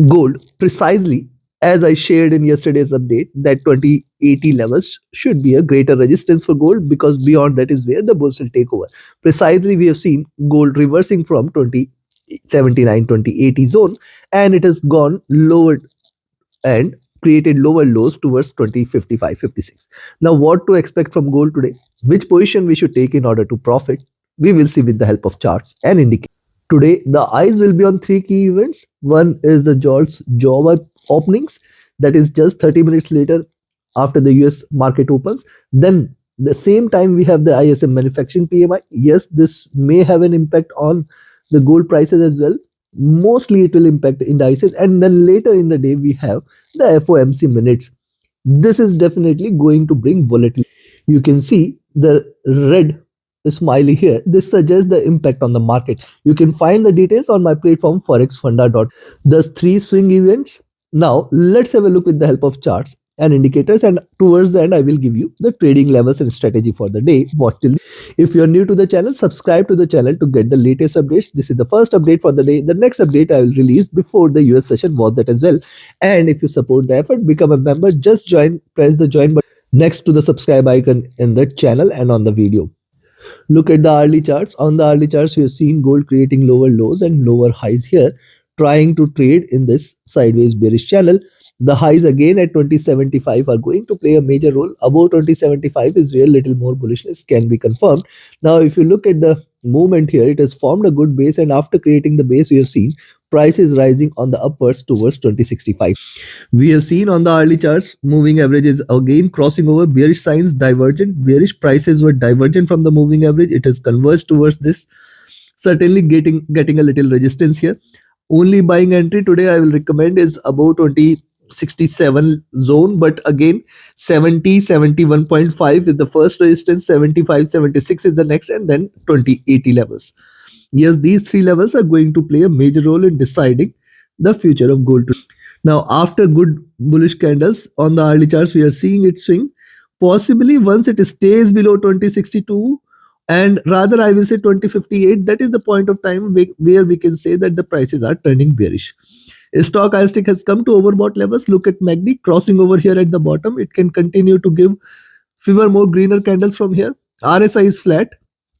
gold precisely as I shared in yesterday's update that 2080 levels should be a greater resistance for gold, because beyond that is where the bulls will take over. Precisely, we have seen gold reversing from 2079 2080 zone, and it has gone lower and created lower lows towards 2055 56. Now, what to expect from gold today? Which position we should take in order to profit? We will see with the help of charts and indicators. Today, the eyes will be on three key events. One is the JOLTS job openings, that is just 30 minutes later after the US market opens. Then, the same time, we have the ISM manufacturing PMI. Yes, this may have an impact on the gold prices as well. Mostly, it will impact indices. And then later in the day, we have the FOMC minutes. This is definitely going to bring volatility. You can see the red smiley here. This suggests the impact on the market. You can find the details on my platform forexfunda. Thus, three swing events. Now, let's have a look with the help of charts and indicators, and towards the end I will give you the trading levels and strategy for the day. Watch till. If you are new to the channel, subscribe to the channel to get the latest updates. This is the first update for the day. The next update I will release before the US session, was that as well. And if you support the effort, become a member. Just join, press the join button next to the subscribe icon in the channel and on the video. Look at the hourly charts. On the hourly charts, we have seen gold creating lower lows and lower highs here, trying to trade in this sideways bearish channel. The highs again at 2075 are going to play a major role. Above 2075 is where little more bullishness can be confirmed. Now, if you look at the movement here, it has formed a good base, and after creating the base, you have seen price is rising on the upwards towards 2065. We have seen on the hourly charts, moving averages again crossing over. Bearish signs divergent. Bearish prices were divergent from the moving average. It has converged towards this. Certainly getting a little resistance here. Only buying entry today I will recommend is above 2067 zone, but again 70 71.5 is the first resistance, 75 76 is the next, and then 2080 levels. Yes, these three levels are going to play a major role in deciding the future of gold. Now, after good bullish candles on the hourly charts, we are seeing it swing. Possibly once it stays below 2062, and rather I will say 2058, that is the point of time where we can say that the prices are turning bearish. Stochastic has come to overbought levels. Look at MACD crossing over here at the bottom. It can continue to give fewer more greener candles from here. RSI is flat.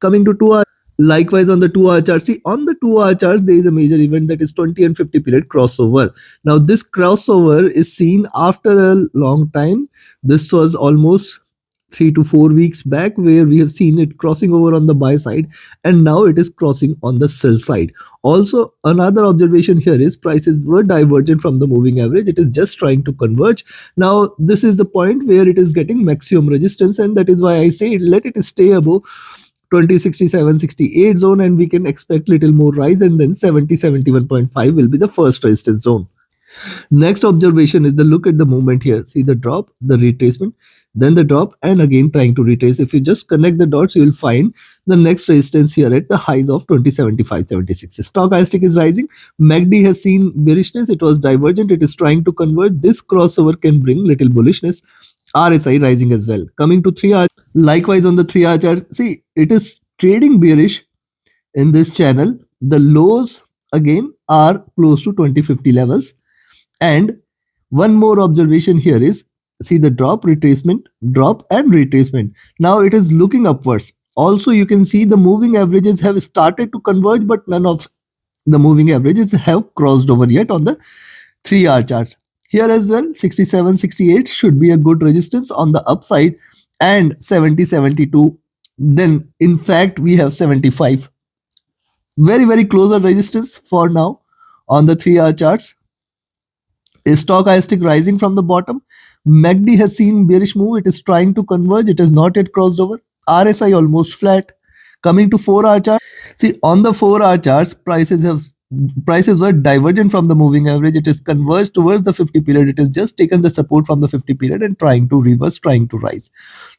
Coming to 2 hour. Likewise on the 2-hour chart. See, on the 2-hour chart, there is a major event, that is 20 and 50 period crossover. Now, this crossover is seen after a long time. This was almost 3 to 4 weeks back, where we have seen it crossing over on the buy side, and now it is crossing on the sell side. Also, another observation here is prices were divergent from the moving average. It is just trying to converge. Now, this is the point where it is getting maximum resistance, and that is why I say let it stay above 2067 68 zone, and we can expect little more rise, and then 70 71.5 will be the first resistance zone. Next observation is the look at the movement here. See the drop, the retracement, then the drop, and again trying to retrace. If you just connect the dots, you will find the next resistance here at the highs of 2075 76. Stochastic is rising. MACD has seen bearishness. It was divergent. It is trying to convert. This crossover can bring little bullishness. RSI rising as well. Coming to 3-hour. Likewise on the 3-hour chart, see, it is trading bearish in this channel. The lows again are close to 2050 levels. And one more observation here is, see the drop, retracement, drop, and retracement. Now it is looking upwards. Also, you can see the moving averages have started to converge, but none of the moving averages have crossed over yet on the 3-hour charts. Here as well, 67 68 should be a good resistance on the upside, and 70 72. Then in fact we have 75. Very closer resistance for now on the 3-hour charts. Stochastic rising from the bottom. MACD has seen bearish move. It is trying to converge. It has not yet crossed over. RSI almost flat. Coming to 4-hour chart. See, on the 4-hour charts, prices were divergent from the moving average. It is converged towards the 50 period. It has just taken the support from the 50 period and trying to reverse, trying to rise.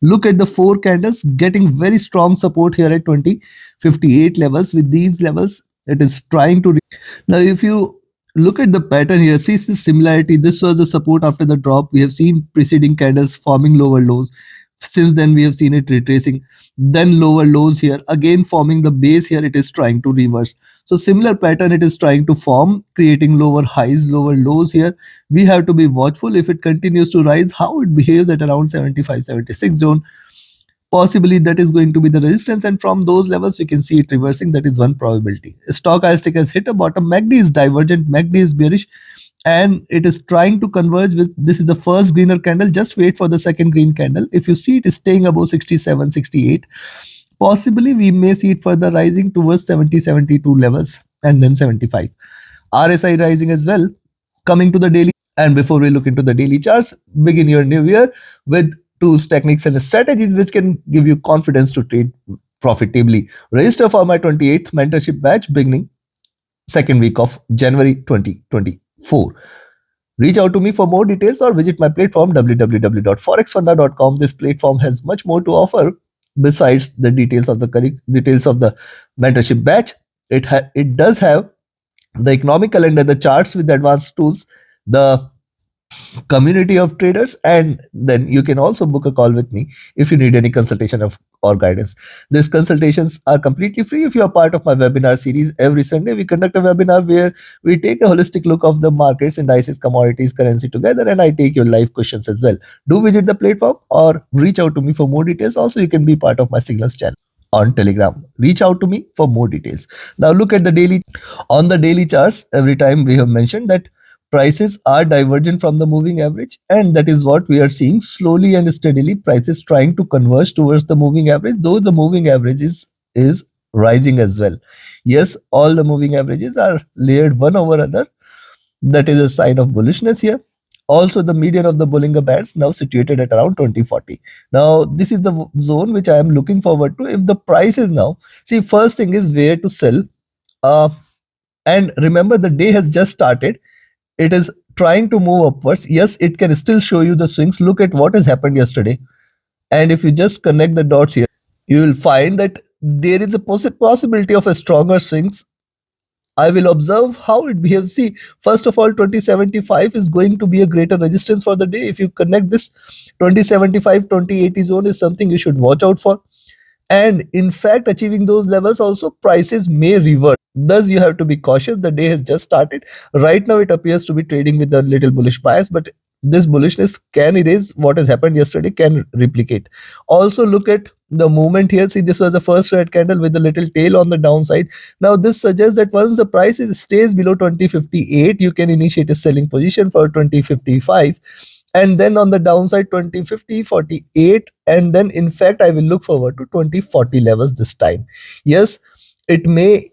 Look at the 4 candles getting very strong support here at 2058 levels. With these levels, it is trying to. Now, if you look at the pattern here, see the similarity. This was the support after the drop. We have seen preceding candles forming lower lows. Since then we have seen it retracing, then lower lows here, again forming the base here, it is trying to reverse. So similar pattern it is trying to form, creating lower highs, lower lows here. We have to be watchful if it continues to rise, how it behaves at around 75-76 zone. Possibly that is going to be the resistance, and from those levels we can see it reversing. That is one probability. Stochastic has hit a bottom, MACD is divergent, MACD is bearish, and it is trying to converge with, this is the first greener candle, just wait for the second green candle. If you see it is staying above 67, 68, possibly we may see it further rising towards 70, 72 levels, and then 75. RSI rising as well. Coming to the daily, and before we look into the daily charts, begin your new year with tools, techniques, and strategies which can give you confidence to trade profitably. Register for my 28th mentorship batch beginning second week of January 2024. Reach out to me for more details or visit my platform www.forexfunda.com. This platform has much more to offer besides the details of the mentorship batch. It does have the economic calendar, the charts with the advanced tools, the community of traders, and then you can also book a call with me if you need any consultation or guidance. These consultations are completely free. If you are part of my webinar series, every Sunday we conduct a webinar where we take a holistic look of the markets, indices, commodities, currency together, and I take your live questions as well. Do visit the platform or reach out to me for more details. Also, you can be part of my signals channel on Telegram. Reach out to me for more details. Now look at the daily. On the daily charts, every time we have mentioned that prices are divergent from the moving average, and that is what we are seeing. Slowly and steadily prices trying to converge towards the moving average, though the moving average is rising as well. Yes, all the moving averages are layered one over another. That is a sign of bullishness here. Also, the median of the Bollinger Bands now situated at around 2040. Now, this is the zone which I am looking forward to. If the price is now, see, first thing is where to sell. And remember, the day has just started. It is trying to move upwards. Yes, it can still show you the swings. Look at what has happened yesterday. And if you just connect the dots here, you will find that there is a possibility of a stronger swings. I will observe how it behaves. See, first of all, 2075 is going to be a greater resistance for the day. If you connect this 2075, 2080 zone is something you should watch out for. And in fact, achieving those levels also, prices may revert. Thus, you have to be cautious. The day has just started. Right now, it appears to be trading with a little bullish bias, but this bullishness can erase what has happened yesterday, can replicate. Also, look at the movement here. See, this was the first red candle with a little tail on the downside. Now, this suggests that once the price stays below 2058, you can initiate a selling position for 2055. And then on the downside 2050, 48, and then in fact I will look forward to 2040 levels this time. Yes, it may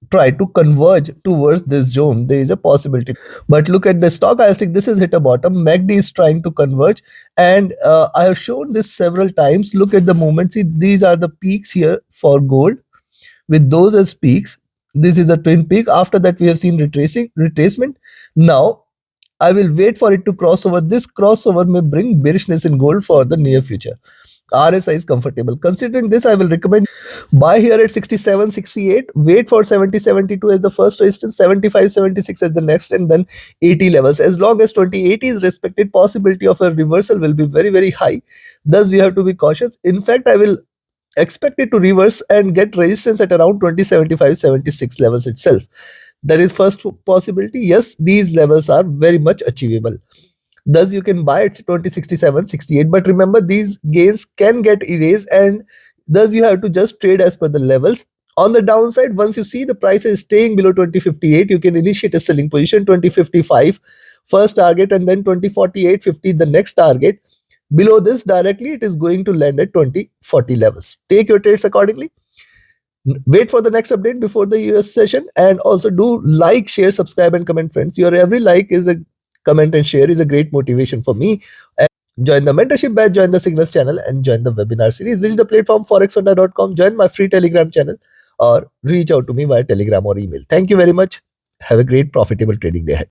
try to converge towards this zone. There is a possibility. But look at the stochastic. This has hit a bottom. MACD is trying to converge. And I have shown this several times. Look at the movement. See, these are the peaks here for gold. With those as peaks, this is a twin peak. After that, we have seen retracement. Now, I will wait for it to cross over. This crossover may bring bearishness in gold for the near future. RSI is comfortable. Considering this, I will recommend buy here at 67, 68. Wait for 70, 72 as the first resistance, 75, 76 as the next, and then 80 levels. As long as 2080 is respected, possibility of a reversal will be very, very high. Thus, we have to be cautious. In fact, I will expect it to reverse and get resistance at around 2075, 76 levels itself. That is first possibility. Yes, these levels are very much achievable. Thus, you can buy at 2067, 68. But remember, these gains can get erased, and thus you have to just trade as per the levels. On the downside, once you see the price is staying below 2058, you can initiate a selling position. 2055 first target, and then 2048, 50 the next target. Below this directly, it is going to land at 2040 levels. Take your trades accordingly. Wait for the next update before the US session, and also do like, share, subscribe, and comment, friends. Your every like is a comment and share is a great motivation for me. And join the mentorship batch, join the signals channel, and join the webinar series. Visit the platform forexfunda.com, join my free Telegram channel, or reach out to me via Telegram or email. Thank you very much. Have a great profitable trading day ahead.